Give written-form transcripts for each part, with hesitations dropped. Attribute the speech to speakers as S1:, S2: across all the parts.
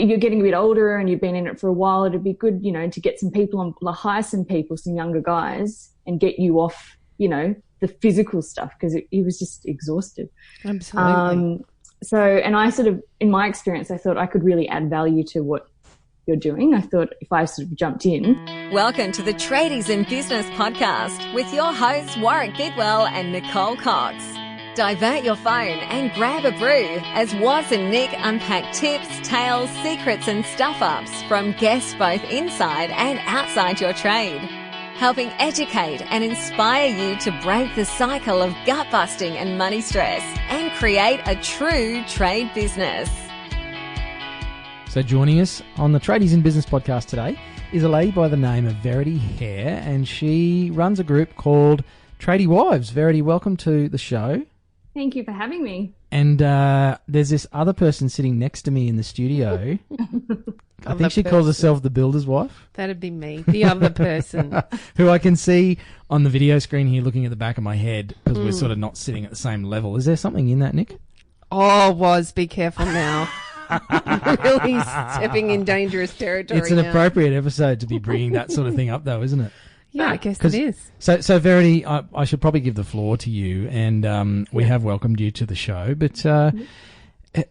S1: you're getting a bit older and you've been in it for a while, it'd be good, to get some people on, like hire some people, some younger guys, and get you off, the physical stuff, because he was just exhausted.
S2: Absolutely.
S1: And I sort of, in my experience, I thought I could really add value to what you're doing. I thought if I sort of jumped in.
S3: Welcome to the Tradies in Business podcast with your hosts Warwick Bidwell and Nicole Cox. Divert your phone and grab a brew as Waz and Nick unpack tips, tales, secrets and stuff-ups from guests both inside and outside your trade, helping educate and inspire you to break the cycle of gut-busting and money stress and create a true trade business.
S4: So joining us on the Tradies in Business podcast today is a lady by the name of Verity Hare, and she runs a group called Tradie Wives. Verity, welcome to the show.
S1: Thank you for having me.
S4: And there's this other person sitting next to me in the studio. I think she calls herself the builder's wife.
S2: That'd be me, the other person.
S4: Who I can see on the video screen here looking at the back of my head, because we're sort of not sitting at the same level. Is there something in that, Nick?
S2: Oh, Waz, be careful now. Really stepping in dangerous territory.
S4: It's an
S2: now.
S4: appropriate episode to be bringing that sort of thing up, though, isn't it?
S2: Yeah, I guess it is.
S4: So Verity, I should probably give the floor to you, and we have welcomed you to the show. But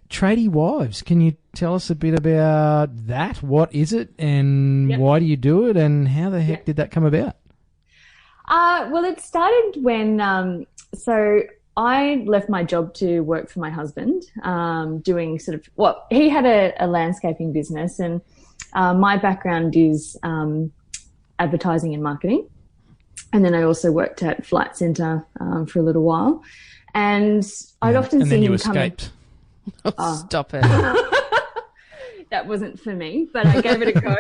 S4: Tradie Wives, can you tell us a bit about that? What is it, and why do you do it, and how the heck did that come about?
S1: Well, it started when so I left my job to work for my husband, doing sort of he had a landscaping business, and my background is advertising and marketing. And then I also worked at Flight Centre for a little while. And I'd often see him come in.
S2: Oh, stop it.
S1: That wasn't for me, but I gave it a go.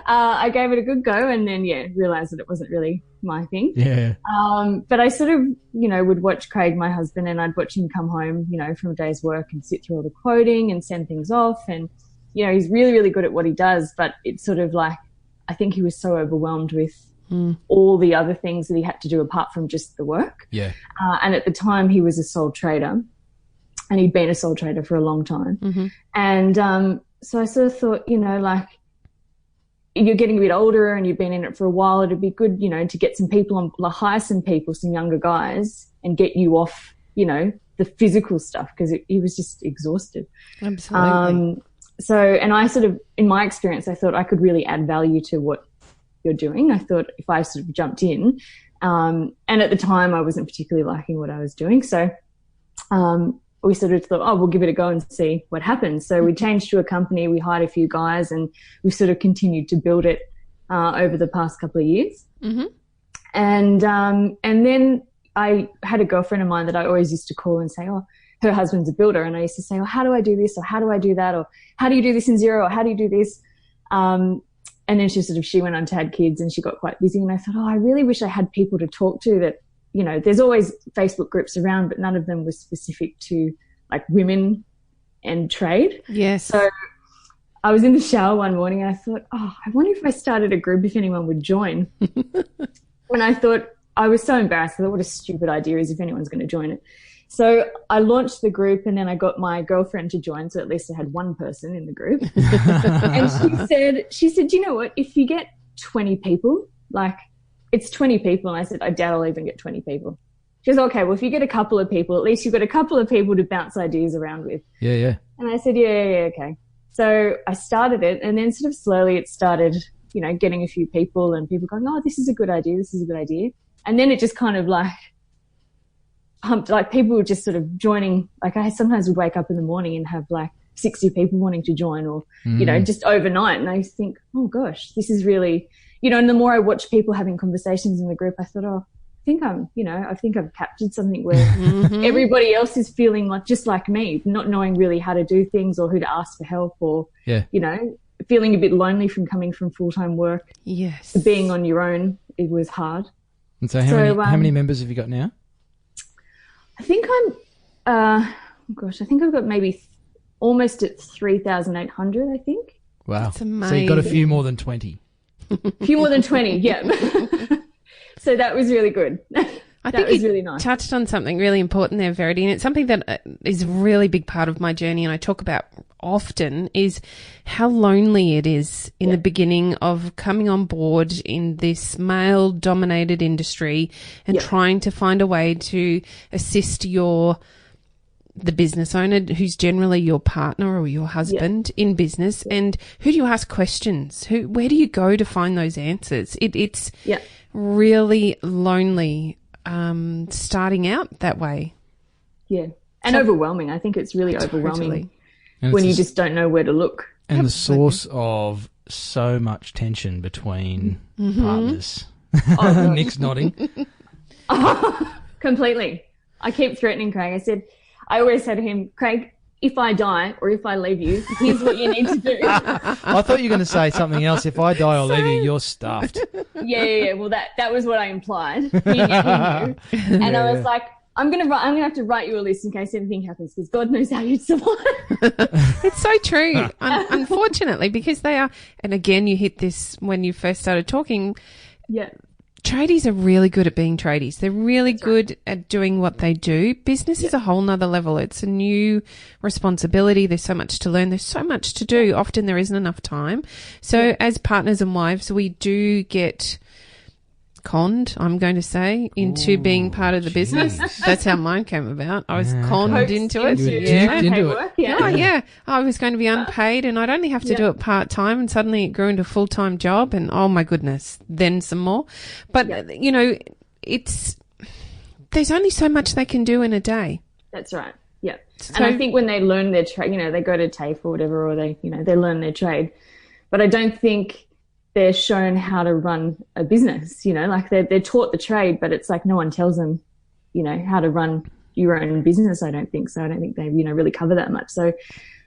S1: I gave it a good go, and then, realised that it wasn't really my thing.
S4: Yeah.
S1: But I sort of, would watch Craig, my husband, and I'd watch him come home, from a day's work and sit through all the quoting and send things off. And, he's really, really good at what he does, but it's sort of like, I think he was so overwhelmed with all the other things that he had to do apart from just the work.
S4: Yeah.
S1: And at the time he was a sole trader, and he'd been a sole trader for a long time. Mm-hmm. And so I sort of thought, you're getting a bit older and you've been in it for a while, it'd be good, to get some people on, like hire some people, some younger guys, and get you off, the physical stuff, because he was just exhausted.
S2: Absolutely.
S1: And I sort of, in my experience, I thought I could really add value to what you're doing. I thought if I sort of jumped in, and at the time I wasn't particularly liking what I was doing. So we sort of thought, we'll give it a go and see what happens. So we changed to a company, we hired a few guys, and we've sort of continued to build it over the past couple of years. Mm-hmm. And then I had a girlfriend of mine that I always used to call and say, her husband's a builder, and I used to say, how do I do this, or how do I do that, or how do you do this in Xero, or how do you do this? And then she went on to have kids, and she got quite busy, and I thought, I really wish I had people to talk to that, there's always Facebook groups around, but none of them was specific to like women and trade.
S2: Yes.
S1: So I was in the shower one morning and I thought, I wonder if I started a group, if anyone would join. And I thought, I was so embarrassed. I thought, what a stupid idea is if anyone's going to join it. So I launched the group, and then I got my girlfriend to join, so at least I had one person in the group. And she said, you know what, if you get 20 people, like it's 20 people. And I said, I doubt I'll even get 20 people. She goes, okay, well, if you get a couple of people, at least you've got a couple of people to bounce ideas around with.
S4: Yeah.
S1: And I said, yeah, okay. So I started it, and then sort of slowly it started, getting a few people, and people going, this is a good idea. And then it just kind of like, people were just sort of joining. Like I sometimes would wake up in the morning and have like 60 people wanting to join, or, just overnight. And I think, oh gosh, this is really, and the more I watch people having conversations in the group, I thought, I think I've captured something where everybody else is feeling like, just like me, not knowing really how to do things or who to ask for help, or, feeling a bit lonely from coming from full-time work.
S2: Yes.
S1: Being on your own, it was hard.
S4: And so how many members have you got now?
S1: I think I think I've got maybe almost at 3,800, I think.
S4: Wow.
S2: That's amazing.
S4: So you've got a few more than 20.
S1: A few more than 20, yeah. So that was really good.
S2: I
S1: that
S2: think
S1: was
S2: you
S1: really nice.
S2: touched on something really important there, Verity, and it's something that is a really big part of my journey and I talk about often is how lonely it is in the beginning of coming on board in this male-dominated industry and trying to find a way to assist the business owner, who's generally your partner or your husband in business, and who do you ask questions? Where do you go to find those answers? It's really lonely starting out that way.
S1: Yeah. And overwhelming. I think it's really overwhelming
S4: And
S1: when you just don't know where to look.
S4: And the source of so much tension between partners.
S1: Oh,
S4: Nick's nodding.
S1: Completely. I keep threatening Craig. I always say to him, Craig, if I die or if I leave you, here's what you need to do.
S4: I thought you were going to say something else. If I die or leave you, you're stuffed.
S1: Yeah. Well, that was what I implied. He knew. And I was like, I'm gonna have to write you a list in case anything happens because God knows how you'd survive.
S2: It's so true. Unfortunately, because they are, and again, you hit this when you first started talking.
S1: Yeah.
S2: Tradies are really good at being tradies. They're really good at doing what they do. Business is a whole nother level. It's a new responsibility. There's so much to learn. There's so much to do. Often there isn't enough time. So as partners and wives, we do get conned, I'm going to say, into being part of the business. That's how mine came about. I was conned into it.
S4: You were duped into it.
S1: Yeah.
S2: I was going to be unpaid and I'd only have to do it part-time, and suddenly it grew into a full-time job, and oh my goodness, then some more. But, you know, there's only so much they can do in a day.
S1: That's right. Yeah.
S2: So,
S1: and I think when they learn their trade, you know, they go to TAFE or whatever, or they learn their trade. But I don't think they're shown how to run a business, you know, like they're taught the trade, but it's like no one tells them, you know, how to run your own business. I don't think so. I don't think they, you know, really cover that much. So,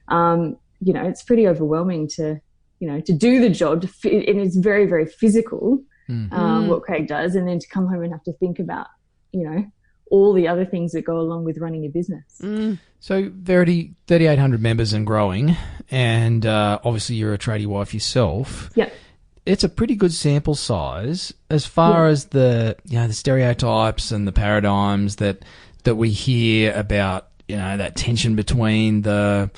S1: you know, it's pretty overwhelming to do the job. And it's very, very physical, what Craig does. And then to come home and have to think about, you know, all the other things that go along with running a business.
S4: So, Verity, 3,800 members and growing. And obviously you're a tradie wife yourself.
S1: Yeah.
S4: It's a pretty good sample size as far as the stereotypes and the paradigms that we hear about, you know, that tension between the,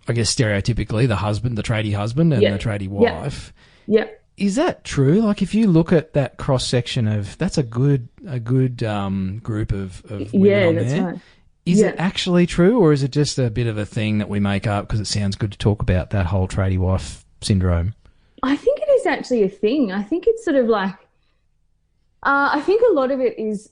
S4: I guess stereotypically, the husband, the tradie husband and the tradie wife.
S1: Yeah.
S4: Is that true? Like if you look at that cross section of, that's a good group of women on
S1: that's
S4: there.
S1: right.
S4: Is it actually true, or is it just a bit of a thing that we make up because it sounds good to talk about, that whole tradie wife syndrome?
S1: I think it is actually a thing. I think it's sort of like, I think a lot of it is,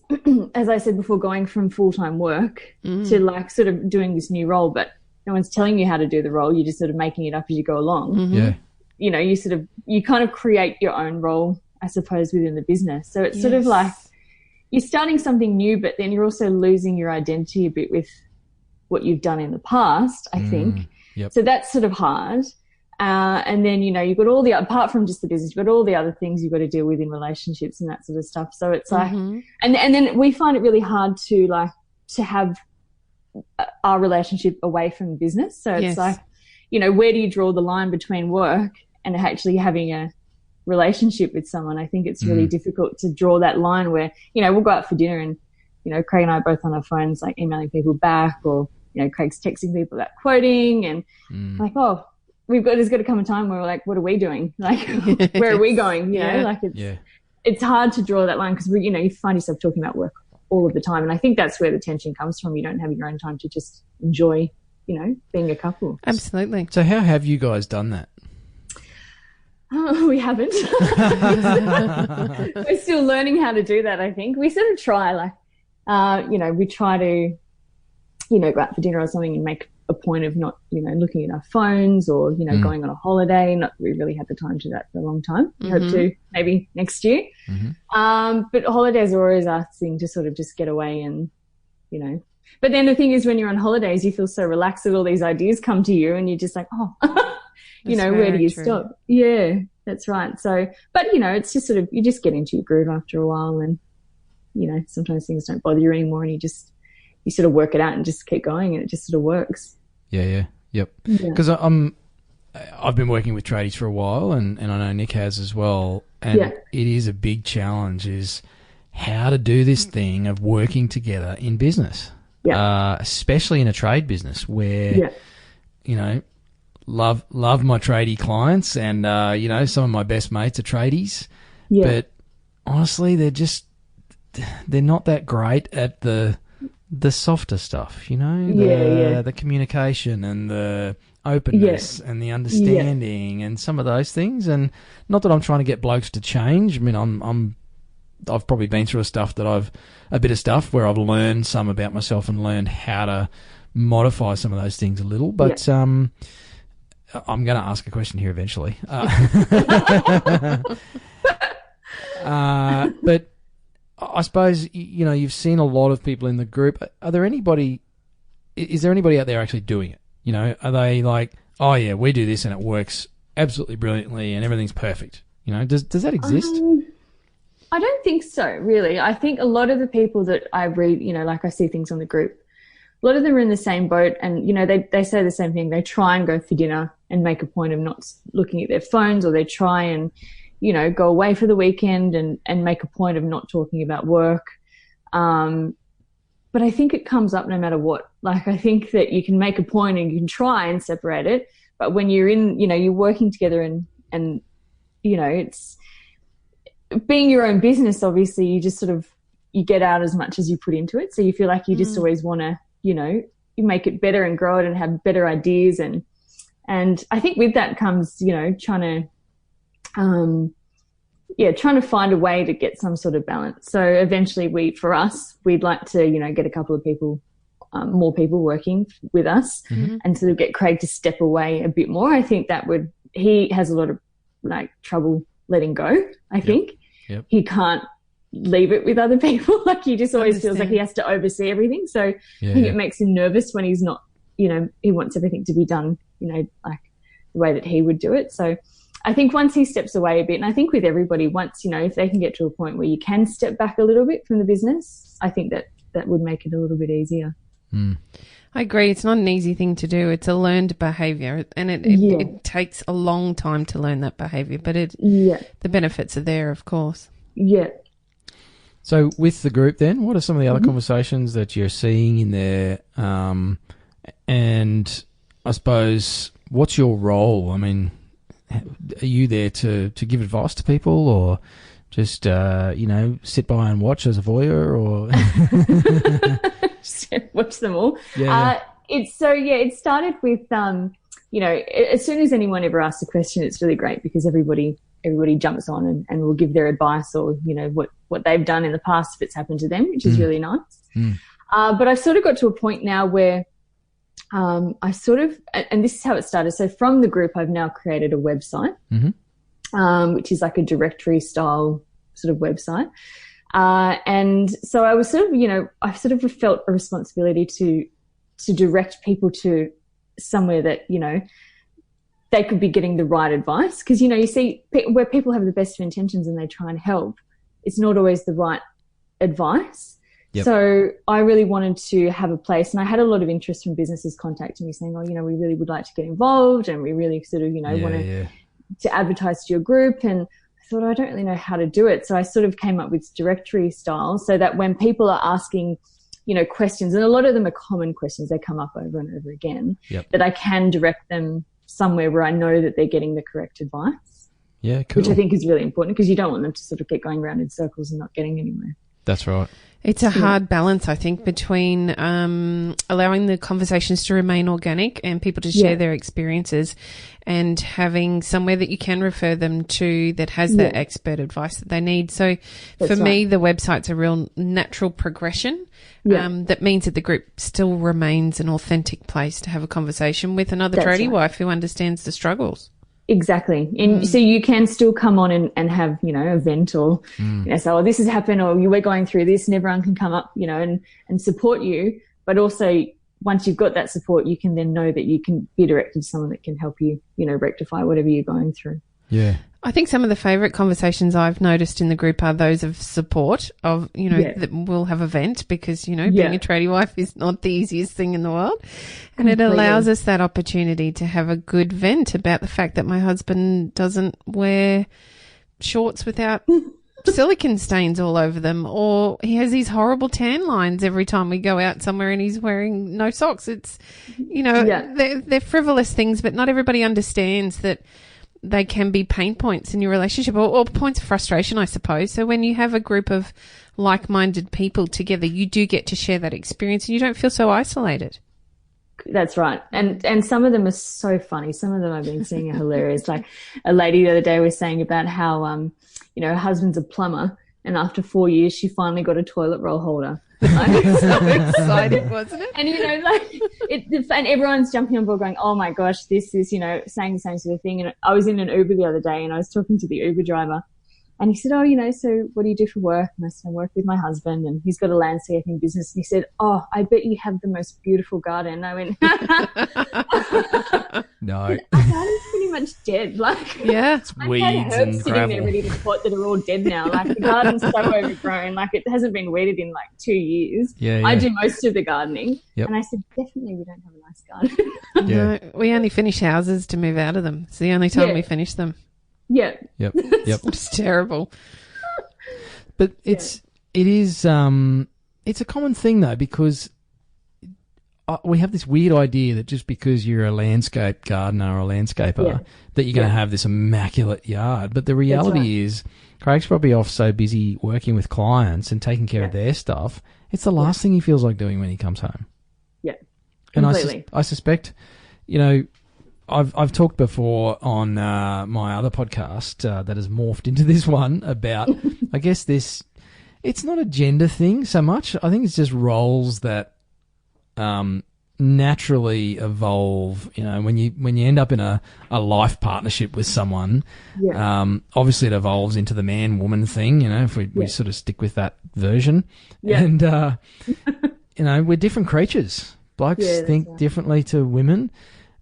S1: as I said before, going from full-time work to like sort of doing this new role, but no one's telling you how to do the role. You're just sort of making it up as you go along.
S4: Yeah.
S1: You know, you kind of create your own role, I suppose, within the business. So it's sort of like you're starting something new, but then you're also losing your identity a bit with what you've done in the past, I think.
S4: Yep.
S1: So that's sort of hard. And then, you know, you've got apart from just the business, you've got all the other things you've got to deal with in relationships and that sort of stuff. So it's like, and then we find it really hard to have our relationship away from business. So it's like, you know, where do you draw the line between work and actually having a relationship with someone? I think it's really difficult to draw that line where, you know, we'll go out for dinner and, you know, Craig and I are both on our phones, like emailing people back, or, you know, Craig's texting people about quoting and like, oh, there's got to come a time where we're like, what are we doing? Like, where are we going? You know, like it's hard to draw that line because you know, you find yourself talking about work all of the time. And I think that's where the tension comes from. You don't have your own time to just enjoy, you know, being a couple.
S2: Absolutely.
S4: So how have you guys done that?
S1: We haven't. We're still learning how to do that, I think. We sort of try, like, you know, we try to, you know, go out for dinner or something and make a point of not, you know, looking at our phones or, you know, going on a holiday. Not we really had the time to do that for a long time. Hope to maybe next year. But holidays are always our thing to sort of just get away and, you know. But then the thing is, when you're on holidays, you feel so relaxed that all these ideas come to you and you're just like, oh, you know, where do you stop? Yeah, that's right. So, but, you know, it's just sort of, you just get into your groove after a while and, you know, sometimes things don't bother you anymore and you sort of work it out and just keep going and it just sort of works.
S4: Yep. Because I've been working with tradies for a while and I know Nick has as well. And it is a big challenge is how to do this thing of working together in business, especially in a trade business where, you know, love my tradie clients and, you know, some of my best mates are tradies, but honestly, they're not that great at the softer stuff, you know, the communication and the openness and the understanding and some of those things. And not that I'm trying to get blokes to change. I mean, I've probably been through a bit of stuff where I've learned some about myself and learned how to modify some of those things a little. But I'm going to ask a question here eventually. But I suppose, you know, you've seen a lot of people in the group. Is there anybody out there actually doing it? You know, are they like, oh yeah, we do this and it works absolutely brilliantly and everything's perfect? You know, does that exist?
S1: I don't think so, really. I think a lot of the people that I read, you know, like I see things on the group, a lot of them are in the same boat and, you know, they say the same thing. They try and go for dinner and make a point of not looking at their phones, or they try and, you know, go away for the weekend and make a point of not talking about work. But I think it comes up no matter what. Like, I think that you can make a point and you can try and separate it. But when you're in, you know, you're working together and you know, it's being your own business, obviously, you just sort of, you get out as much as you put into it. So you feel like you just always want to, you know, you make it better and grow it and have better ideas. And I think with that comes, you know, trying to find a way to get some sort of balance. So eventually we'd like to, you know, get a couple of people, more people working with us and sort of get Craig to step away a bit more. I think he has a lot of like trouble letting go. I think he can't leave it with other people. Like, he just always feels like he has to oversee everything. So I think it makes him nervous when he's not, you know, he wants everything to be done, you know, like the way that he would do it. So I think once he steps away a bit, and I think with everybody, once, you know, if they can get to a point where you can step back a little bit from the business, I think that would make it a little bit easier.
S2: I agree. It's not an easy thing to do. It's a learned behaviour, and it takes a long time to learn that behaviour, but the benefits are there, of course. Yeah.
S4: So with the group then, what are some of the other conversations that you're seeing in there? And I suppose, what's your role? I mean, are you there to give advice to people, or just, you know, sit by and watch as a voyeur, or
S1: just watch them all? It started with, you know, as soon as anyone ever asks a question, it's really great because everybody jumps on and will give their advice, or, you know, what they've done in the past if it's happened to them, which is really nice. But I've sort of got to a point now where and this is how it started. So from the group, I've now created a website, which is like a directory style sort of website. And so I was sort of, you know, I sort of felt a responsibility to direct people to somewhere that, you know, they could be getting the right advice. Because, you know, you see where people have the best of intentions and they try and help, it's not always the right advice. Yep. So I really wanted to have a place, and I had a lot of interest from businesses contacting me saying, oh, you know, we really would like to get involved and we really sort of, you know, want to advertise to your group. And I thought, I don't really know how to do it. So I sort of came up with directory style, so that when people are asking, you know, questions, and a lot of them are common questions, they come up over and over again, that I can direct them somewhere where I know that they're getting the correct advice.
S4: Yeah, cool.
S1: Which I think is really important, because you don't want them to sort of keep going around in circles and not getting anywhere.
S4: That's right.
S2: It's a hard balance, I think, between allowing the conversations to remain organic and people to share their experiences, and having somewhere that you can refer them to that has that expert advice that they need. So for me, the website's a real natural progression. That means that the group still remains an authentic place to have a conversation with another tradie wife who understands the struggles.
S1: Exactly. And so you can still come on and have, you know, a vent, or, you know, say, oh, this has happened, or we're going through this, and everyone can come up, you know, and support you. But also, once you've got that support, you can then know that you can be directed to someone that can help you, you know, rectify whatever you're going through.
S4: Yeah.
S2: I think some of the favourite conversations I've noticed in the group are those of support, of, you know, that we'll have a vent, because, you know, being a tradie wife is not the easiest thing in the world. And it allows us that opportunity to have a good vent about the fact that my husband doesn't wear shorts without silicone stains all over them, or he has these horrible tan lines every time we go out somewhere and he's wearing no socks. It's, they're frivolous things, but not everybody understands that they can be pain points in your relationship, or points of frustration, I suppose. So when you have a group of like-minded people together, you do get to share that experience and you don't feel so isolated.
S1: That's right. And some of them are so funny. Some of them I've been seeing are hilarious. Like a lady the other day was saying about how, her husband's a plumber, and after 4 years, she finally got a toilet roll holder. Like,
S2: So exciting, wasn't it?
S1: and, and everyone's jumping on board going, oh my gosh, this is, saying the same sort of thing. And I was in an Uber the other day and I was talking to the Uber driver. And he said, oh, so what do you do for work? And I said, I work with my husband, and he's got a landscaping business. And he said, oh, I bet you have the most beautiful garden. I went,
S4: No.
S1: our garden's pretty much dead. Like,
S2: Yeah.
S4: It's
S1: I
S4: weeds
S1: had herbs
S4: and
S1: sitting
S4: gravel.
S1: there ready to pot that are all dead now. Like, the garden's so overgrown. Like, it hasn't been weeded in like 2 years.
S4: Yeah,
S1: I
S4: yeah.
S1: do most of the gardening.
S4: Yep.
S1: And I said, definitely we don't have a nice garden.
S4: Yeah.
S2: No, we only finish houses to move out of them. It's the only time
S1: Yeah.
S2: we finish them.
S1: Yeah.
S4: Yep.
S2: It's terrible.
S4: But it's a common thing though, because we have this weird idea that just because you're a landscape gardener or a landscaper, that you're going to have this immaculate yard. But the reality is, Craig's probably off so busy working with clients and taking care of their stuff. It's the last thing he feels like doing when he comes home.
S1: Yeah.
S4: And
S1: Completely.
S4: I suspect, I've talked before on my other podcast that has morphed into this one about, I guess it's not a gender thing so much. I think it's just roles that naturally evolve. When you end up in a life partnership with someone, obviously it evolves into the man-woman thing, if we sort of stick with that version.
S1: Yeah.
S4: And, we're different creatures. Blokes think differently to women.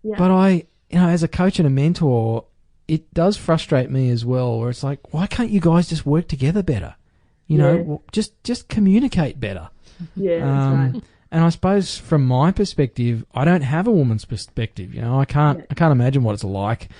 S1: Yeah.
S4: But as a coach and a mentor, it does frustrate me as well, where it's like, why can't you guys just work together better? Just communicate better.
S1: Yeah, that's right.
S4: And I suppose from my perspective, I don't have a woman's perspective. I can't imagine what it's like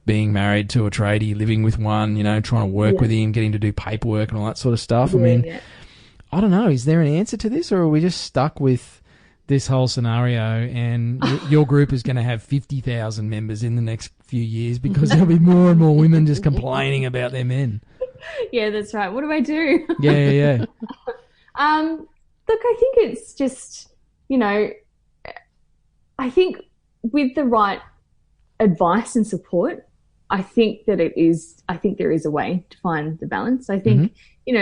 S4: being married to a tradie, living with one, trying to work with him, getting to do paperwork and all that sort of stuff. I don't know. Is there an answer to this, or are we just stuck with this whole scenario and your group is going to have 50,000 members in the next few years because there'll be more and more women just complaining about their men?
S1: Yeah, that's right. What do I do?
S4: Yeah.
S1: Look, I think it's just, I think with the right advice and support, I think there is a way to find the balance. I think,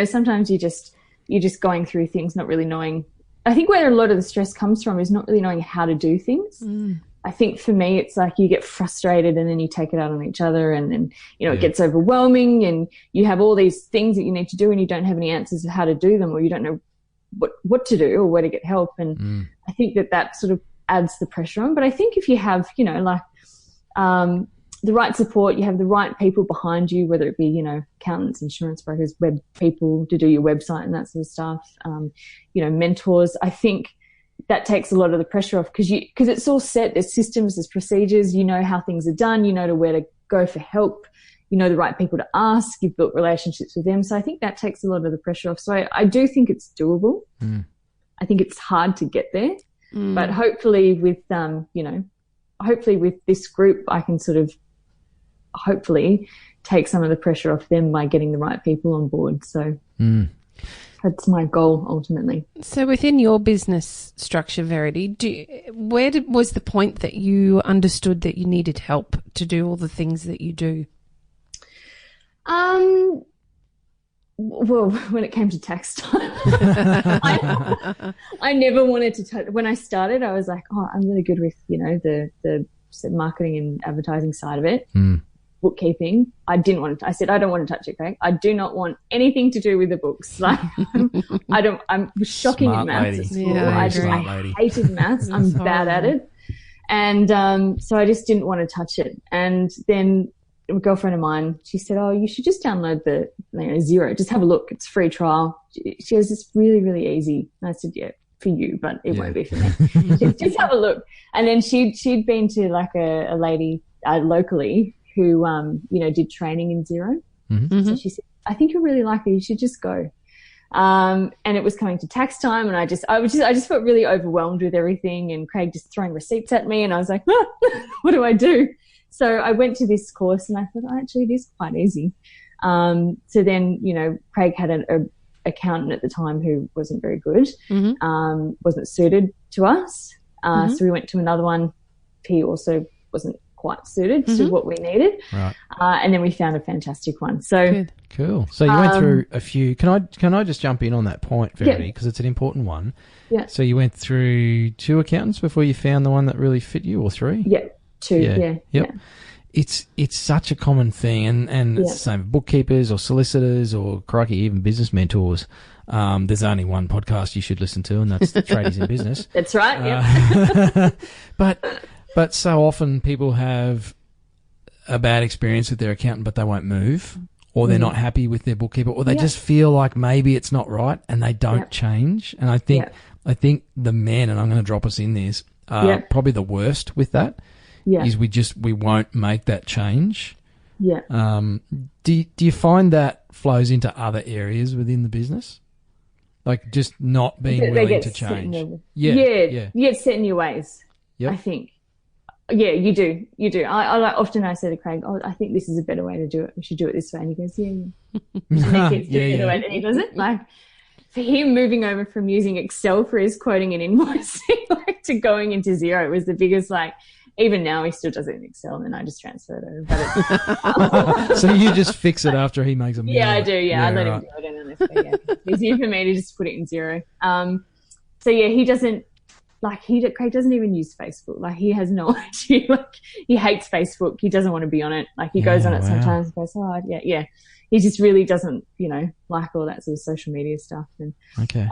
S1: sometimes you're just going through things, not really knowing. I think where a lot of the stress comes from is not really knowing how to do things. I think for me, it's like you get frustrated and then you take it out on each other, and then, it gets overwhelming, and you have all these things that you need to do and you don't have any answers of how to do them, or you don't know what to do or where to get help. And I think that sort of adds the pressure on. But I think if you have, the right support, you have the right people behind you, whether it be, accountants, insurance brokers, web people to do your website and that sort of stuff, mentors, I think that takes a lot of the pressure off, because it's all set. There's systems, there's procedures, how things are done, to where to go for help, the right people to ask, you've built relationships with them. So I think that takes a lot of the pressure off. So I do think it's doable. I think it's hard to get there, but hopefully with, hopefully with this group, I can sort of hopefully take some of the pressure off them by getting the right people on board. So that's my goal ultimately.
S2: So within your business structure, Verity, was the point that you understood that you needed help to do all the things that you do?
S1: Well, when it came to tax time, I never wanted to touch. When I started, I was like, oh, I'm really good with, the marketing and advertising side of it. Bookkeeping. I said, I don't want to touch it, Craig. I do not want anything to do with the books. Like, I'm shocking
S4: Smart
S1: at maths
S4: lady.
S1: at school.
S2: Yeah,
S1: I hated maths. I'm bad at it. And so I just didn't want to touch it. And then a girlfriend of mine, she said, oh, you should just download the Xero. Just have a look. It's a free trial. She goes, it's really, really easy. And I said, yeah, for you, but it won't be for me. Just have a look. And then she'd been to like a lady locally who, did training in Xero. So she said, I think you'll really like it. You should just go. And it was coming to tax time, and I just felt really overwhelmed with everything, and Craig just throwing receipts at me, and I was like, what do I do? So I went to this course, and I thought, actually, it is quite easy. So then, Craig had an accountant at the time who wasn't very good, wasn't suited to us. So we went to another one. He also wasn't quite suited to what we needed.
S4: Right.
S1: And then we found a fantastic one. So
S2: Good.
S4: Cool. So you went through a few. Can I just jump in on that point, Verity, because it's an important one.
S1: Yeah.
S4: So you went through 2 accountants before you found the one that really fit you, or 3?
S1: Yeah, 2. Yeah.
S4: Yep.
S1: Yeah.
S4: It's such a common thing, and it's the same with bookkeepers or solicitors or, crikey, even business mentors. There's only one podcast you should listen to, and that's the Tradies in Business.
S1: That's right.
S4: But so often people have a bad experience with their accountant, but they won't move, or they're not happy with their bookkeeper, or they just feel like maybe it's not right, and they don't change. And I think the men, and I'm going to drop us in this, are probably the worst with that.
S1: Yeah.
S4: Is we won't make that change.
S1: Yeah.
S4: Do you find that flows into other areas within the business? Like just not being willing to change.
S1: You get set in your ways.
S4: Yep.
S1: I think. Yeah, you do. You do. Often I say to Craig, I think this is a better way to do it. We should do it this way. And he goes, And he does it. Like, for him, moving over from using Excel for his quoting and invoicing, to going into Xero was the biggest, even now he still does it in Excel, and I just transfer it over. But
S4: so you just fix it after he makes a meal.
S1: Yeah, I do. Yeah, I let him do it in this. It's easier for me to just put it in Xero. So yeah, he doesn't Craig doesn't even use Facebook. He has no idea. He hates Facebook. He doesn't want to be on it. He goes on it sometimes and goes, yeah. He just really doesn't, like all that sort of social media stuff. And
S4: okay.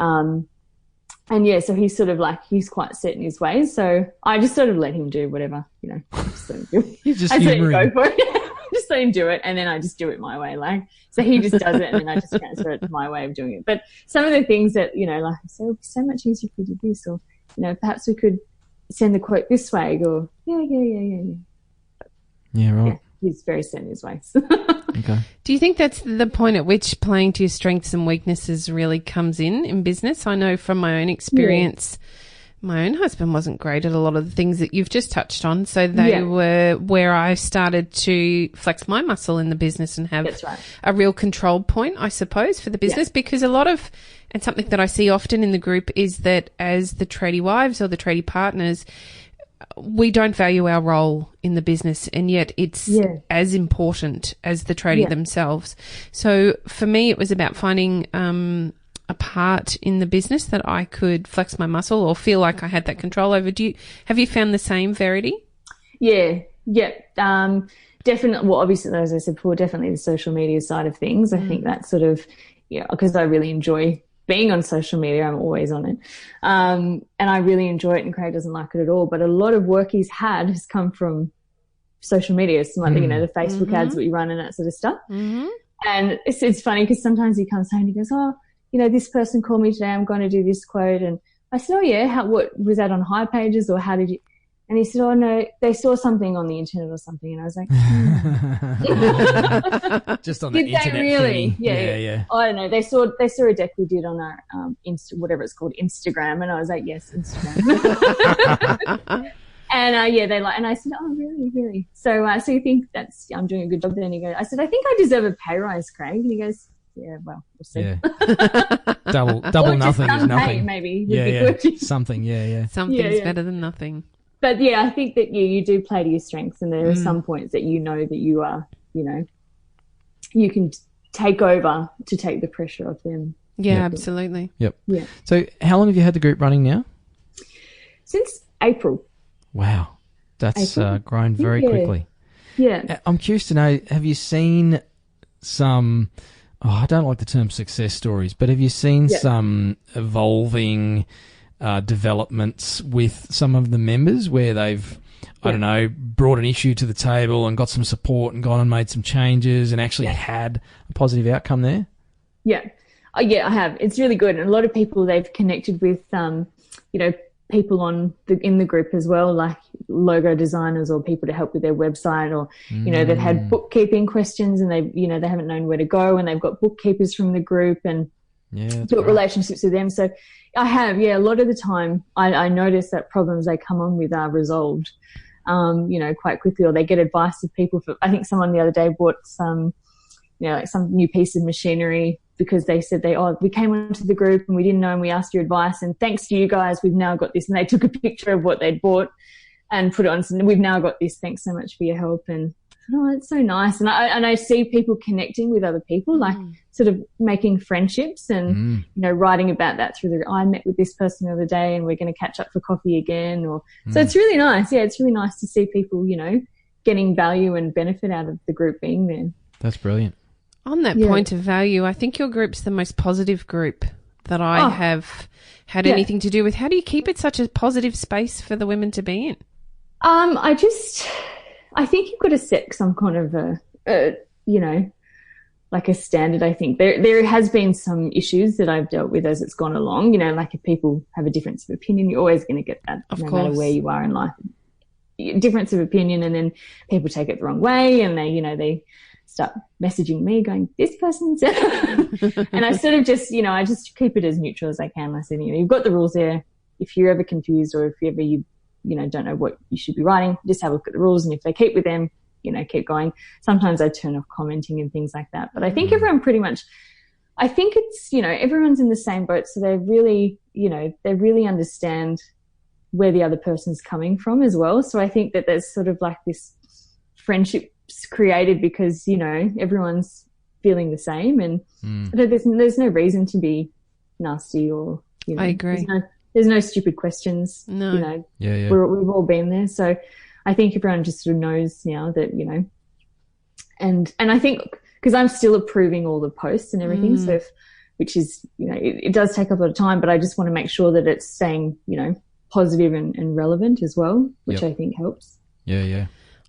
S1: And yeah, so he's sort of he's quite set in his ways. So I just sort of let him do whatever, just let him do it.
S4: He's just
S1: I let him go for it. Just let him do it, and then I just do it my way. So he just does it, and then I just transfer it to my way of doing it. But some of the things that, I say, it would be so much easier if we did this, or, perhaps we could send the quote this way. Go, yeah.
S4: Yeah, right.
S1: Yeah, he's very set in his ways.
S4: Okay.
S2: Do you think that's the point at which playing to your strengths and weaknesses really comes in business? I know from my own experience, my own husband wasn't great at a lot of the things that you've just touched on. So they were where I started to flex my muscle in the business and have a real control point, I suppose, for the business, because and something that I see often in the group is that as the tradie wives or the tradie partners, we don't value our role in the business, and yet it's as important as the tradie themselves. So for me, it was about finding a part in the business that I could flex my muscle or feel like I had that control over. Have you found the same, Verity?
S1: Yeah. Definitely. Well, obviously, as I said before, definitely the social media side of things. I think that's sort of, because I really enjoy being on social media. I'm always on it. And I really enjoy it, and Craig doesn't like it at all. But a lot of work he's had has come from social media. So the Facebook ads that we run and that sort of stuff. Mm-hmm. And it's funny because sometimes he comes home and he goes, this person called me today. I'm going to do this quote. And I said, oh yeah, what was that on High Pages, or how did you? And he said, oh no, they saw something on the internet or something. And I was like,
S4: just on the internet.
S1: Really?
S4: Yeah.
S1: Oh, I don't know. They saw a deck we did on our whatever it's called, Instagram. And I was like, yes, Instagram. And and I said, oh really? So you think I'm doing a good job? Then he goes, I said, I think I deserve a pay rise, Craig. And he goes, yeah, well, we'll see.
S4: Yeah. double nothing is nothing.
S1: Maybe.
S4: Something. Yeah.
S2: Something's better than nothing.
S1: But I think that you do play to your strengths, and there are some points that that you are, you can take over to take the pressure off them.
S2: Yeah, absolutely.
S4: Yep.
S1: Yeah.
S4: So how long have you had the group running now?
S1: Since April.
S4: Wow. That's grown very quickly.
S1: Yeah.
S4: I'm curious to know, have you seen some, I don't like the term success stories, but have you seen some evolving developments with some of the members where they've, I don't know, brought an issue to the table and got some support and gone and made some changes and actually had a positive outcome there? Yeah.
S1: I have. It's really good. And a lot of people they've connected with, people in the group as well, like logo designers or people to help with their website, or they've had bookkeeping questions and they haven't known where to go, and they've got bookkeepers from the group and built relationships with them. So I have, a lot of the time I notice that problems they come on with are resolved quite quickly, or they get advice of people. I think someone the other day bought some new piece of machinery because they said we came onto the group and we didn't know and we asked your advice, and thanks to you guys we've now got this, and they took a picture of what they'd bought and put it on, and we've now got this, thanks so much for your help. And it's so nice, and I see people connecting with other people, like sort of making friendships and writing about that through I met with this person the other day and we're going to catch up for coffee again, so it's really nice. It's really nice to see people getting value and benefit out of the group being there.
S4: That's brilliant.
S2: On that point of value, I think your group's the most positive group that I have had anything to do with. How do you keep it such a positive space for the women to be in?
S1: I think you've got to set some kind of like a standard. I think there has been some issues that I've dealt with as it's gone along. Like if people have a difference of opinion, you're always going to get that, no matter where you are in life. Difference of opinion, and then people take it the wrong way, and they start messaging me going, this person said, and I sort of just, I just keep it as neutral as I can. I said, you've got the rules there. If you're ever confused, or if you ever don't know what you should be writing, just have a look at the rules, and if they keep with them, keep going. Sometimes I turn off commenting and things like that, but I think everyone pretty much, I think it's, everyone's in the same boat, so they really, they really understand where the other person's coming from as well. So I think that there's sort of like this friendship created because everyone's feeling the same, and there's no reason to be nasty or
S2: I agree.
S1: There's no stupid questions.
S2: No.
S1: We've all been there, so I think everyone just sort of knows now that and I think because I'm still approving all the posts and everything, so which is it does take a lot of time, but I just want to make sure that it's staying positive and relevant as well, which I think helps.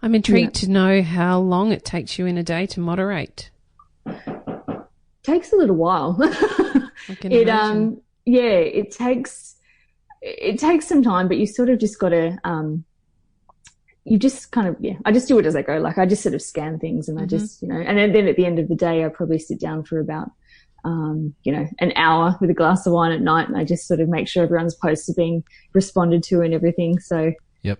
S2: I'm intrigued to know how long it takes you in a day to moderate.
S1: Takes a little while.
S2: I can imagine.
S1: It takes some time, but you sort of just got to you just kind of I just do it as I go. Like I just sort of scan things, and I just and then at the end of the day I probably sit down for about an hour with a glass of wine at night, and I just sort of make sure everyone's posts are being responded to and everything. So I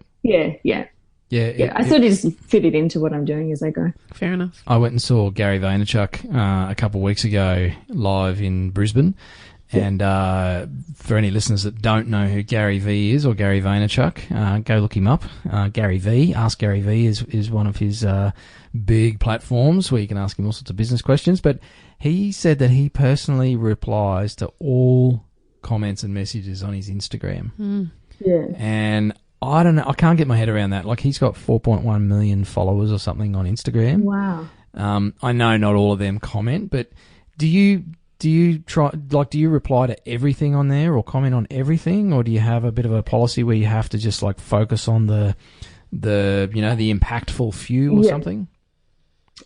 S1: sort of just fit it into what I'm doing as I go.
S2: Fair enough.
S4: I went and saw Gary Vaynerchuk a couple of weeks ago live in Brisbane. And for any listeners that don't know who Gary V is, or Gary Vaynerchuk, go look him up. Gary V, Ask Gary V is one of his big platforms where you can ask him all sorts of business questions. But he said that he personally replies to all comments and messages on his Instagram. And I don't know. I can't get my head around that. Like he's got 4.1 million followers or something on Instagram.
S1: Wow.
S4: I know not all of them comment, but do you reply to everything on there or comment on everything, or do you have a bit of a policy where you have to just like focus on the impactful few or something?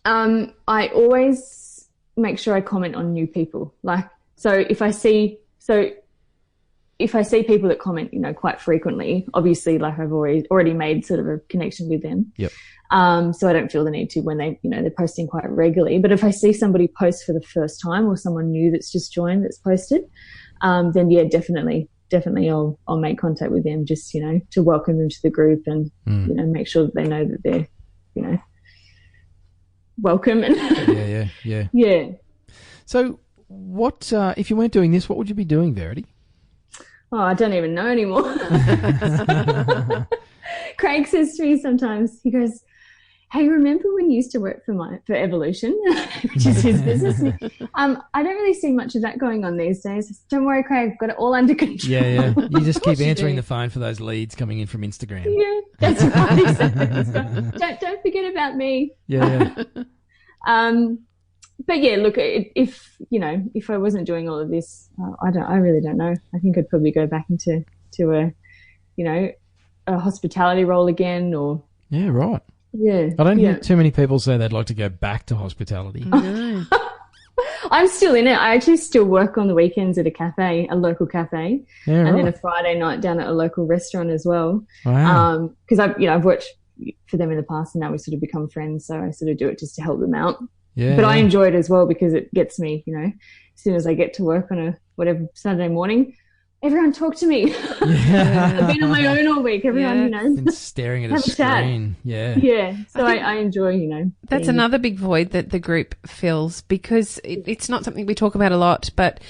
S1: I always make sure I comment on new people. Like, if I see people that comment, quite frequently, obviously, like I've already made sort of a connection with them.
S4: Yep.
S1: So I don't feel the need to when they're posting quite regularly. But if I see somebody post for the first time, or someone new that's just joined that's posted, then definitely I'll make contact with them just, to welcome them to the group and, make sure that they know that they're, welcome. And
S4: Yeah. So what, if you weren't doing this, what would you be doing, Verity?
S1: Oh, I don't even know anymore. Craig says to me sometimes, he goes, hey, remember when you used to work for Evolution, which is his business? I don't really see much of that going on these days. Don't worry, Craig, I've got it all under control.
S4: Yeah. You just keep answering the phone for those leads coming in from Instagram.
S1: Yeah, that's right. Exactly. Don't forget about me.
S4: Yeah.
S1: But yeah, look, if I wasn't doing all of this, I really don't know. I think I'd probably go back into a hospitality role again, or
S4: yeah, right.
S1: Yeah,
S4: I don't hear too many people say they'd like to go back to hospitality.
S1: I I'm still in it. I actually still work on the weekends at a local cafe, and then a Friday night down at a local restaurant as well.
S4: Wow.
S1: Because I've worked for them in the past, and now we've sort of become friends. So I sort of do it just to help them out.
S4: Yeah.
S1: But I enjoy it as well because it gets me, as soon as I get to work on a Saturday morning, everyone talk to me.
S4: Yeah.
S1: I've been on my own all week. Everyone,
S4: Been staring at a screen. Yeah.
S1: Yeah. So I enjoy,
S2: That's another big void that the group fills, because it's not something we talk about a lot, but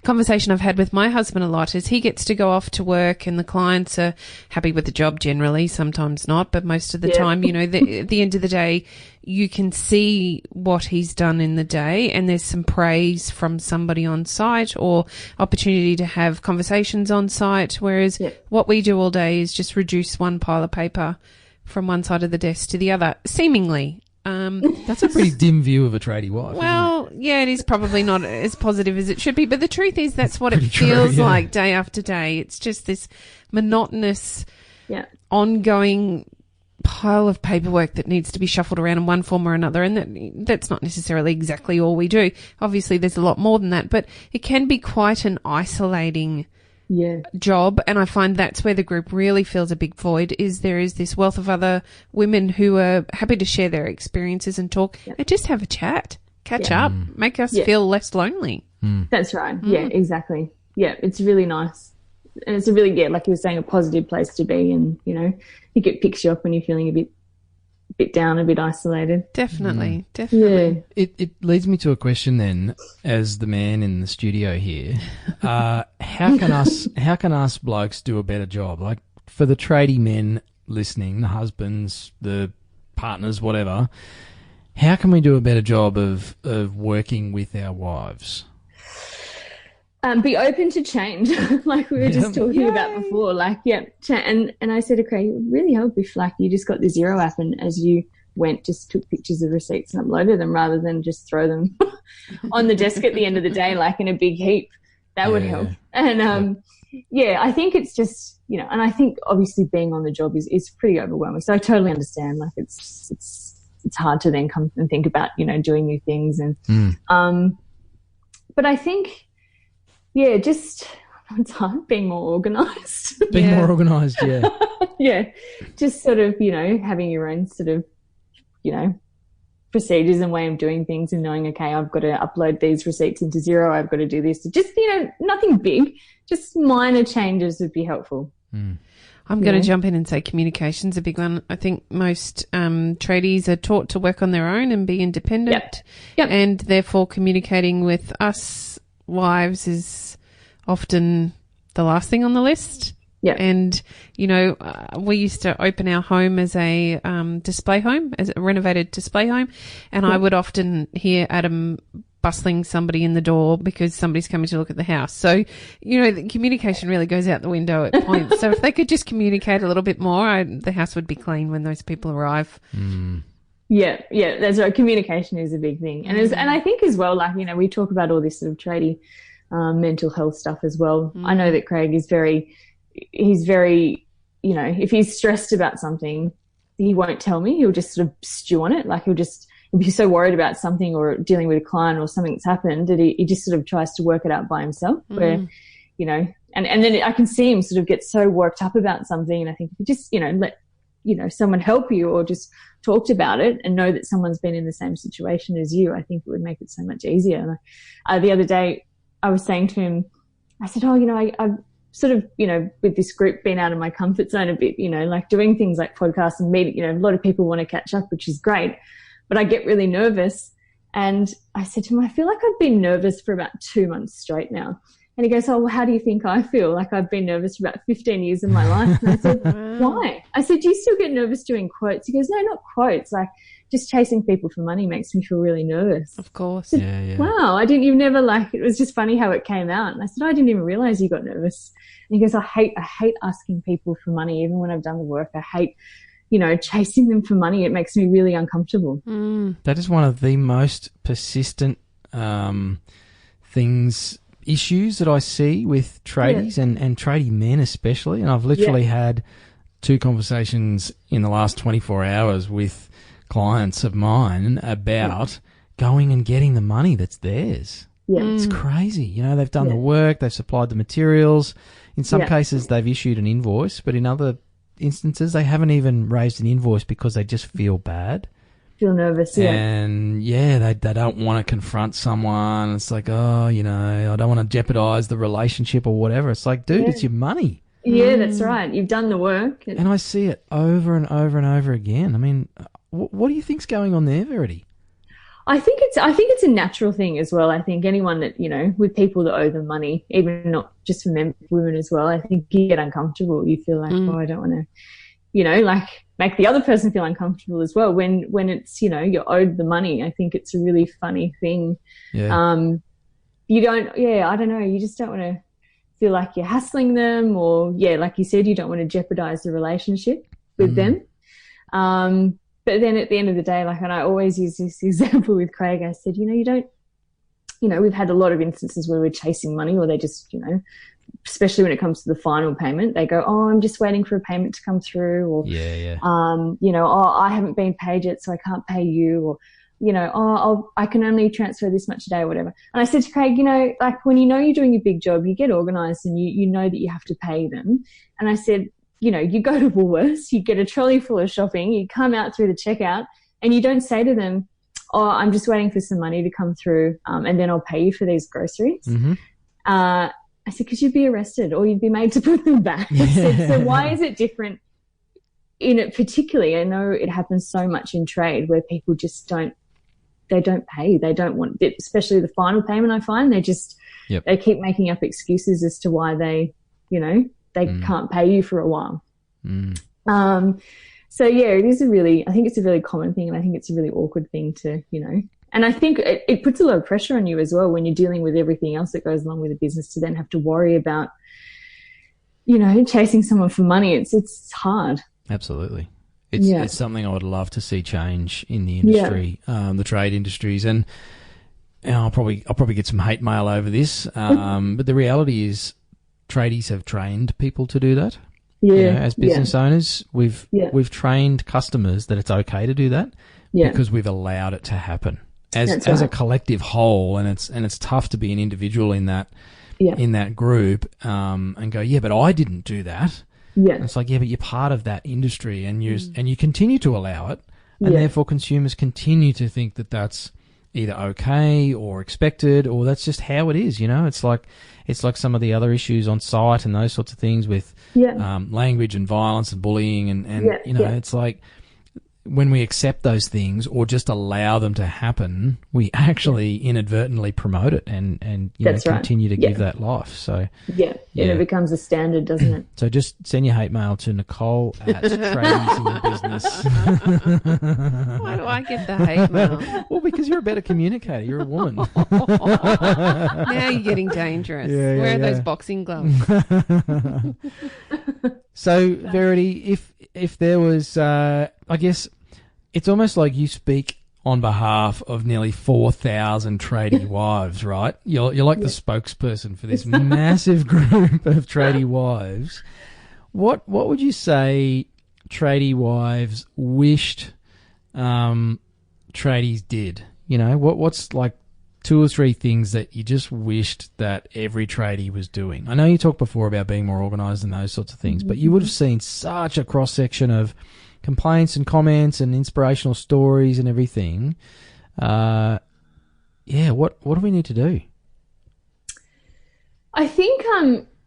S2: conversation I've had with my husband a lot is he gets to go off to work and the clients are happy with the job generally, sometimes not, but most of the time, at the end of the day, you can see what he's done in the day, and there's some praise from somebody on site or opportunity to have conversations on site, whereas what we do all day is just reduce one pile of paper from one side of the desk to the other, seemingly.
S4: That's a pretty dim view of a tradie wife.
S2: Well, yeah, it is probably not as positive as it should be, but the truth is that's what it feels like day after day. It's just this monotonous, ongoing pile of paperwork that needs to be shuffled around in one form or another, and that's not necessarily exactly all we do. Obviously, there's a lot more than that, but it can be quite an isolating job, and I find that's where the group really feels a big void, is there is this wealth of other women who are happy to share their experiences and talk and just have a chat, catch up, make us feel less lonely.
S1: That's right. Yeah, exactly. Yeah, it's really nice. And it's a really, like you were saying, a positive place to be, and, I think it picks you up when you're feeling a bit down, a bit isolated.
S2: Definitely.
S1: Yeah.
S4: It leads me to a question then, as the man in the studio here. How can us blokes do a better job? Like, for the tradie men listening, the husbands, the partners, whatever, how can we do a better job of working with our wives?
S1: Be open to change, like we were just talking about before. And I said to Craig, it would really help if, like, you just got the Xero app and as you went, just took pictures of receipts and uploaded them rather than just throw them on the desk at the end of the day, like in a big heap. That would help. And I think it's just, and I think obviously being on the job is pretty overwhelming. So I totally understand. Like it's hard to then come and think about, doing new things but I think. Yeah, just it's hard being more organised.
S4: More organised,
S1: just sort of, having your own sort of, procedures and way of doing things and knowing, okay, I've got to upload these receipts into Xero, I've got to do this. Just, nothing big, just minor changes would be helpful.
S2: I'm going to jump in and say communication's a big one. I think most tradies are taught to work on their own and be independent, and therefore communicating with us wives is often the last thing on the list. And, we used to open our home as a display home, as a renovated display home, and I would often hear Adam bustling somebody in the door because somebody's coming to look at the house. So, the communication really goes out the window at points. So if they could just communicate a little bit more, the house would be clean when those people arrive.
S1: Yeah, that's right. Communication is a big thing. And and I think as well, like, we talk about all this sort of tradie mental health stuff as well. I know that Craig is he's very, if he's stressed about something, he won't tell me. He'll just sort of stew on it. Like he'll be so worried about something or dealing with a client or something that's happened that he just sort of tries to work it out by himself where, and then I can see him sort of get so worked up about something. And I think if you just, let, someone help you or just talked about it and know that someone's been in the same situation as you, I think it would make it so much easier. And the other day I was saying to him, I said, I've sort of, with this group been out of my comfort zone a bit, like doing things like podcasts and meeting, a lot of people want to catch up, which is great, but I get really nervous. And I said to him, I feel like I've been nervous for about 2 months straight now. And he goes, oh, well, how do you think I feel? Like I've been nervous for about 15 years of my life. And I said, why? I said, do you still get nervous doing quotes? He goes, no, not quotes. Like just chasing people for money makes me feel really nervous.
S2: Of course.
S1: Said, wow, you've never it was just funny how it came out. And I said, I didn't even realize you got nervous. And he goes, I hate asking people for money. Even when I've done the work, I hate, chasing them for money. It makes me really uncomfortable.
S4: That is one of the most persistent issues that I see with tradies and tradie men especially. And I've literally had 2 conversations in the last 24 hours with clients of mine about going and getting the money that's theirs.
S1: Yeah.
S4: It's crazy. You know, they've done the work, they've supplied the materials. In some cases, they've issued an invoice, but in other instances, they haven't even raised an invoice because they just feel bad.
S1: Feel nervous,
S4: And, they don't want to confront someone. It's like, oh, you know, I don't want to jeopardize the relationship or whatever. It's like, dude, it's your money.
S1: Yeah, that's right. You've done the work.
S4: And I see it over and over and over again. I mean, what do you think's going on there, Verity?
S1: I think it's a natural thing as well. I think anyone that, you know, with people that owe them money, even not just for men, women as well, I think you get uncomfortable. You feel like, oh, I don't want to, you know, like make the other person feel uncomfortable as well. When it's, you know, you're owed the money, I think it's a really funny thing.
S4: Yeah.
S1: You don't, I don't know. You just don't want to feel like you're hassling them or, like you said, you don't want to jeopardize the relationship with them. But then at the end of the day, like, and I always use this example with Craig, I said, you know, you don't, you know, we've had a lot of instances where we're chasing money or they just, you know, especially when it comes to the final payment, they go, oh, I'm just waiting for a payment to come through or, you know, oh, I haven't been paid yet, so I can't pay you or, you know, oh, I can only transfer this much a day or whatever. And I said to Craig, you know, like when you know you're doing a big job, you get organised and you know that you have to pay them. And I said, you know, you go to Woolworths, you get a trolley full of shopping, you come out through the checkout and you don't say to them, oh, I'm just waiting for some money to come through and then I'll pay you for these groceries. I said, because you'd be arrested or you'd be made to put them back. I said, so why is it different in it particularly? I know it happens so much in trade where people just don't pay. They don't want it, especially the final payment. I find they just, they keep making up excuses as to why they, you know, they can't pay you for a while. So it is I think it's a really common thing and I think it's a really awkward thing to, you know, and I think it puts a lot of pressure on you as well when you're dealing with everything else that goes along with a business to then have to worry about, you know, chasing someone for money. It's hard.
S4: Absolutely. It's something I would love to see change in the industry, the trade industries. And I'll probably get some hate mail over this. But the reality is, tradies have trained people to do that. You know, as business owners, we've trained customers that it's okay to do that because we've allowed it to happen as a collective whole. And it's tough to be an individual in that group and go, but I didn't do that. And it's like, but you're part of that industry and you continue to allow it, and therefore consumers continue to think that that's either okay or expected or that's just how it is. You know, it's like some of the other issues on site and those sorts of things with language and violence and bullying and you know, it's like when we accept those things or just allow them to happen, we actually inadvertently promote it and you know, continue to give that life. So
S1: and it becomes a standard, doesn't it?
S4: So just send your hate mail to Nicole at Tradies in the Business.
S2: Why do I get the hate mail?
S4: Well, because you're a better communicator. You're a woman.
S2: Now you're getting dangerous. Where are those boxing gloves?
S4: So, Verity, if there was, I guess it's almost like you speak on behalf of nearly 4,000 tradie wives, right? You're like the spokesperson for this massive group of tradie wives. What would you say tradie wives wished tradies did? You know, what's like 2 or 3 things that you just wished that every tradie was doing? I know you talked before about being more organised and those sorts of things, but you would have seen such a cross-section of complaints and comments and inspirational stories and everything. What do we need to do?
S1: I think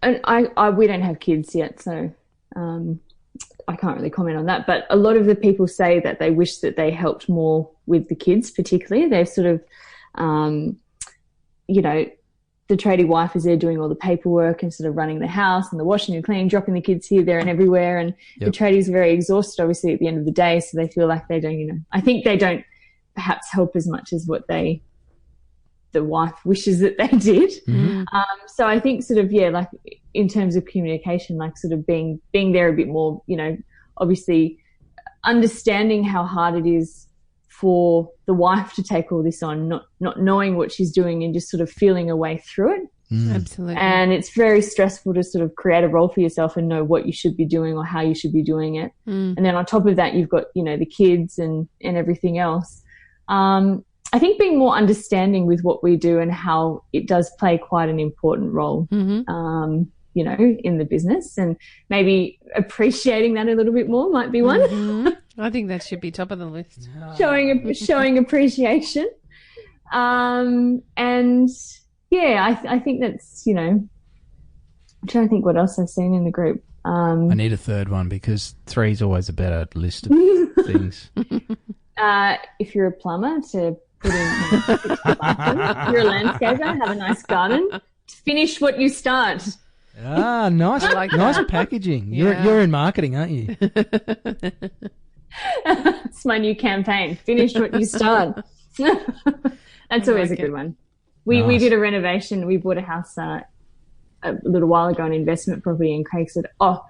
S1: and we don't have kids yet, so I can't really comment on that. But a lot of the people say that they wish that they helped more with the kids, particularly. They've sort of you know, the tradie wife is there doing all the paperwork and sort of running the house and the washing and cleaning, dropping the kids here, there and everywhere. And the tradies are very exhausted, obviously, at the end of the day. So they feel like they don't, you know, I think they don't perhaps help as much as what the wife wishes that they did. So I think sort of, like in terms of communication, like sort of being there a bit more, you know, obviously understanding how hard it is for the wife to take all this on, not knowing what she's doing and just sort of feeling a way through it.
S2: Absolutely.
S1: And it's very stressful to sort of create a role for yourself and know what you should be doing or how you should be doing it. And then on top of that, you've got, you know, the kids and everything else. I think being more understanding with what we do and how it does play quite an important role, you know, in the business, and maybe appreciating that a little bit more might be one.
S2: I think that should be top of the list.
S1: Showing appreciation. And yeah, I think that's, you know, I'm trying to think what else I've seen in the group.
S4: I need a third one because 3 is always a better list of things.
S1: If you're a plumber, to put in, if you're a landscaper, have a nice garden. Finish what you start.
S4: Ah, nice, nice packaging. You're in marketing, aren't you?
S1: It's my new campaign. Finish what you start. That's always a good one. We did a renovation. We bought a house a little while ago, an investment property, and Craig said, "Oh,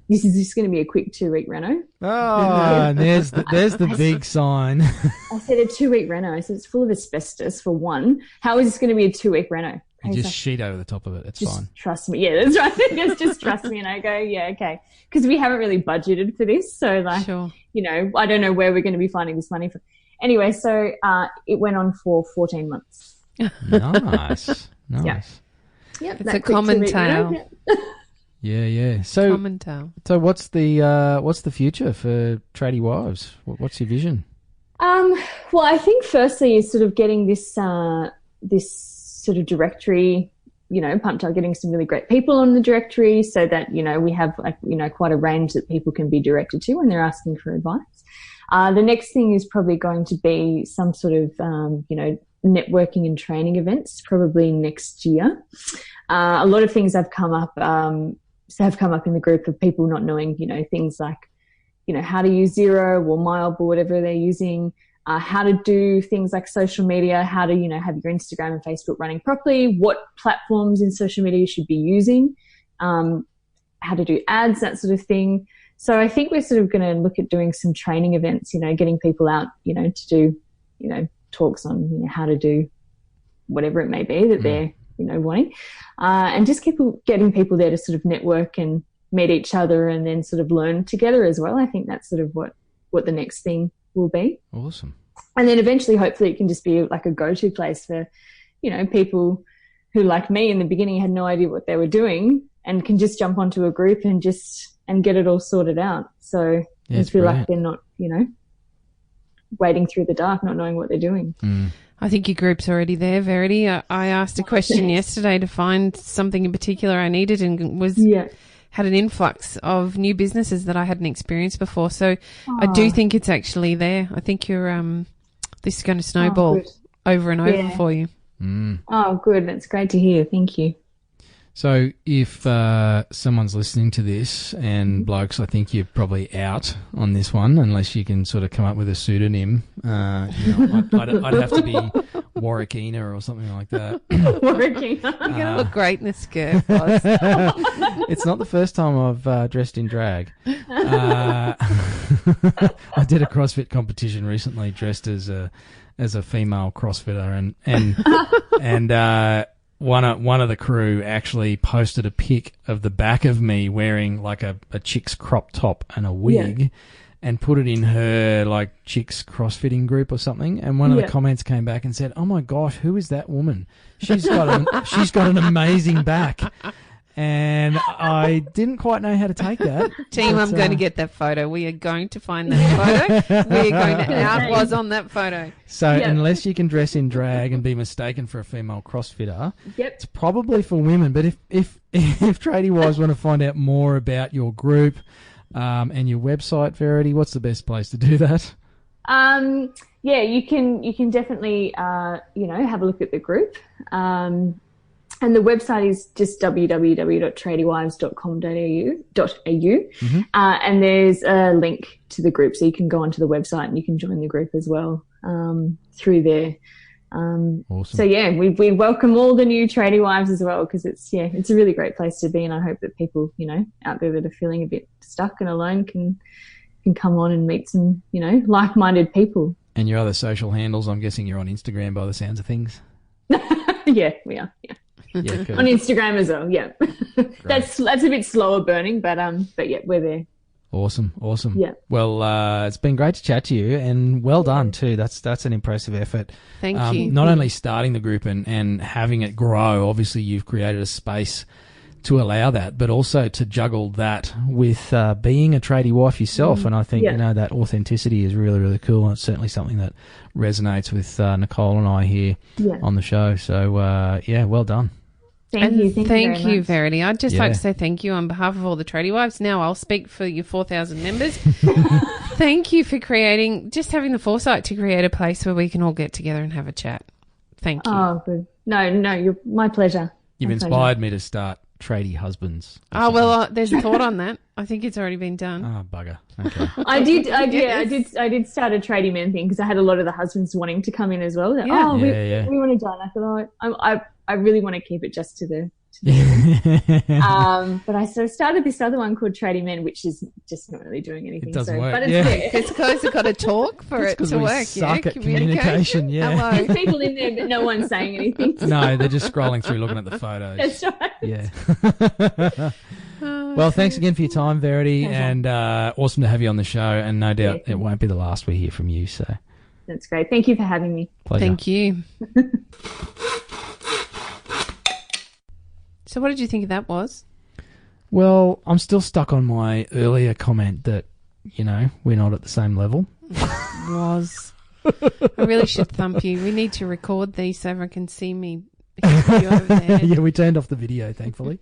S1: this is just going to be a quick 2-week reno."
S4: Oh, and there's the big sign.
S1: I said, a 2-week reno. I said, it's full of asbestos for one. How is this going to be a 2-week reno?
S4: You just sheet over the top of it. It's fine.
S1: Trust me. Yeah, that's right. just trust me. And I go, yeah, okay. Because we haven't really budgeted for this. So, like, you know, I don't know where we're going to be finding this money from. Anyway, so it went on for 14 months.
S4: Nice.
S1: Yep,
S2: it's a common tale.
S4: Yeah. So,
S2: common tale.
S4: So what's the future for Tradie Wives? What's your vision?
S1: Well, I think firstly is sort of getting this sort of directory, you know, pumped up, getting some really great people on the directory so that, you know, we have, like, you know, quite a range that people can be directed to when they're asking for advice. The next thing is probably going to be some sort of, you know, networking and training events, probably next year. A lot of things have come up in the group of people not knowing, you know, things like, you know, how to use Xero or Mild or whatever they're using, how to do things like social media, how to, you know, have your Instagram and Facebook running properly, what platforms in social media you should be using, how to do ads, that sort of thing. So I think we're sort of going to look at doing some training events, you know, getting people out, you know, to do, you know, talks on, you know, how to do whatever it may be that they're, you know, wanting, and just getting people there to sort of network and meet each other and then sort of learn together as well. I think that's sort of what the next thing will be.
S4: Awesome.
S1: And then eventually, hopefully, it can just be like a go-to place for, you know, people who, like me in the beginning, had no idea what they were doing and can just jump onto a group and get it all sorted out. So I feel like they're not, you know, wading through the dark, not knowing what they're doing.
S2: I think your group's already there, Verity. I asked a question yesterday to find something in particular I needed and had an influx of new businesses that I hadn't experienced before. So I do think it's actually there. I think you're this is going to snowball over and over for you.
S1: Oh, good. That's great to hear. Thank you.
S4: So if someone's listening to this, and blokes, I think you're probably out on this one unless you can sort of come up with a pseudonym. You know, I'd have to be Warwickina or something like that.
S1: Warwickina.
S2: You're going to look great in the skirt, Oz.
S4: It's not the first time I've dressed in drag. I did a CrossFit competition recently dressed as a female CrossFitter and one of the crew actually posted a pic of the back of me wearing like a chick's crop top and a wig and put it in her like chick's CrossFitting group or something. And one of the comments came back and said, "Oh my gosh, who is that woman? She's got an amazing back." And I didn't quite know how to take that.
S2: Team, I'm going to get that photo. We are going to find that photo. We are going to out on that photo.
S4: So unless you can dress in drag and be mistaken for a female CrossFitter, it's probably for women. But if Tradie Wives want to find out more about your group and your website, Verity, what's the best place to do that?
S1: You can definitely you know, have a look at the group. And the website is just www.tradiewives.com.au. And there's a link to the group, so you can go onto the website and you can join the group as well through there.
S4: Awesome.
S1: So we welcome all the new Tradie Wives as well, because it's a really great place to be, and I hope that people, you know, out there that are feeling a bit stuck and alone can come on and meet some, you know, like-minded people.
S4: And your other social handles, I'm guessing you're on Instagram by the sounds of things.
S1: Yeah, we are. Yeah.
S4: Yeah, cool.
S1: On Instagram as well. Yeah, that's a bit slower burning, but yeah, we're there.
S4: Awesome.
S1: Yeah.
S4: Well, it's been great to chat to you, and well done too. That's an impressive effort.
S2: Thank you.
S4: Not only starting the group and having it grow, obviously you've created a space to allow that, but also to juggle that with being a tradie wife yourself. And I think, that authenticity is really, really cool. And it's certainly something that resonates with Nicole and I here on the show. So, well done.
S2: Thank you, Verity. I'd just like to say thank you on behalf of all the Tradie Wives. Now I'll speak for your 4,000 members. Thank you for having the foresight to create a place where we can all get together and have a chat. Thank you.
S1: Oh, good. No, my pleasure.
S4: You've inspired me to start Tradie Husbands.
S2: Oh, well, there's a thought on that. I think it's already been done.
S4: Oh, bugger. Okay.
S1: I did start a Tradie Men thing because I had a lot of the husbands wanting to come in as well. We want to join. I thought, I really want to keep it just to the but I sort of started this other one called Tradie Men, which is just not really doing anything.
S4: It doesn't work.
S1: But it's there.
S2: It's because you've got to talk for it to work.
S4: Suck at communication. Yeah.
S1: There's people in there, but no one's saying anything.
S4: No, they're just scrolling through looking at the photos.
S1: That's right.
S4: Yeah. Well, thanks again for your time, Verity, and awesome to have you on the show. And no doubt it won't be the last we hear from you. So
S1: that's great. Thank you for having me.
S4: Pleasure.
S2: Thank you. So what did you think that was?
S4: Well, I'm still stuck on my earlier comment that, we're not at the same level.
S2: I really should thump you. We need to record these so everyone can see me. You over there.
S4: Yeah, we turned off the video, thankfully.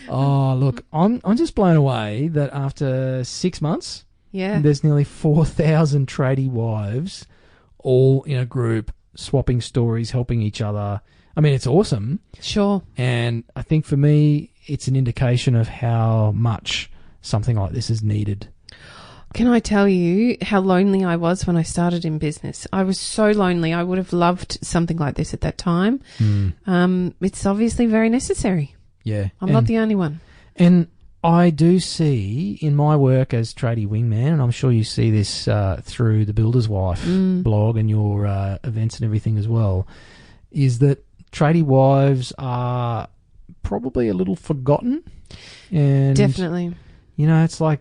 S4: Oh, look, I'm just blown away that after 6 months, there's nearly 4,000 tradie wives all in a group, swapping stories, helping each other. I mean, it's awesome.
S2: Sure.
S4: And I think for me, it's an indication of how much something like this is needed.
S2: Can I tell you how lonely I was when I started in business? I was so lonely. I would have loved something like this at that time. It's obviously very necessary.
S4: Yeah.
S2: I'm not the only one.
S4: And I do see in my work as tradie wingman, and I'm sure you see this through the Builder's Wife blog and your events and everything as well, is that tradie wives are probably a little forgotten. And
S2: definitely.
S4: It's like,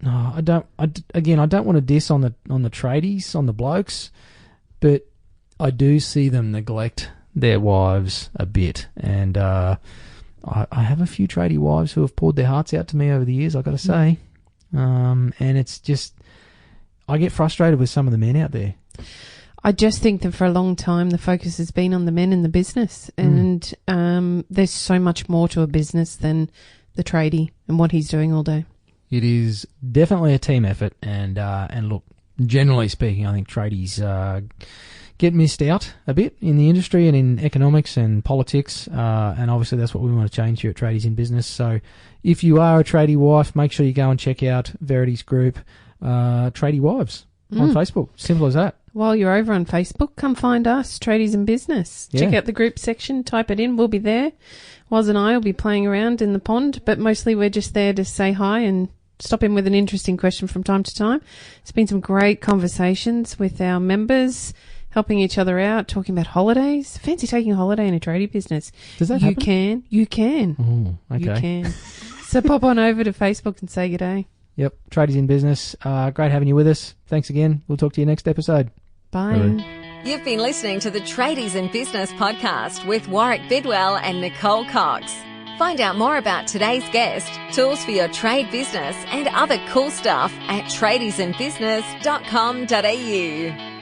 S4: I don't want to diss on the tradies, on the blokes, but I do see them neglect their wives a bit. And I have a few tradie wives who have poured their hearts out to me over the years, I've got to say. And it's just, I get frustrated with some of the men out there.
S2: I just think that for a long time the focus has been on the men in the business, and there's so much more to a business than the tradie and what he's doing all day.
S4: It is definitely a team effort, and look, generally speaking, I think tradies get missed out a bit in the industry and in economics and politics, and obviously that's what we want to change here at Tradies in Business. So if you are a tradie wife, make sure you go and check out Verity's group, Tradie Wives, on Facebook. Simple as that.
S2: While you're over on Facebook, come find us, Tradies in Business. Check out the group section, type it in, we'll be there. Waz and I will be playing around in the pond, but mostly we're just there to say hi and stop in with an interesting question from time to time. It's been some great conversations with our members, helping each other out, talking about holidays. Fancy taking a holiday in a tradie business.
S4: Does that happen?
S2: You can.
S4: Oh, okay.
S2: You can. So pop on over to Facebook and say good day.
S4: Yep, Tradies in Business. Great having you with us. Thanks again. We'll talk to you next episode.
S2: Bye.
S4: Bye.
S3: You've been listening to the Tradies in Business podcast with Warwick Bidwell and Nicole Cox. Find out more about today's guest, tools for your trade business and other cool stuff at tradiesinbusiness.com.au.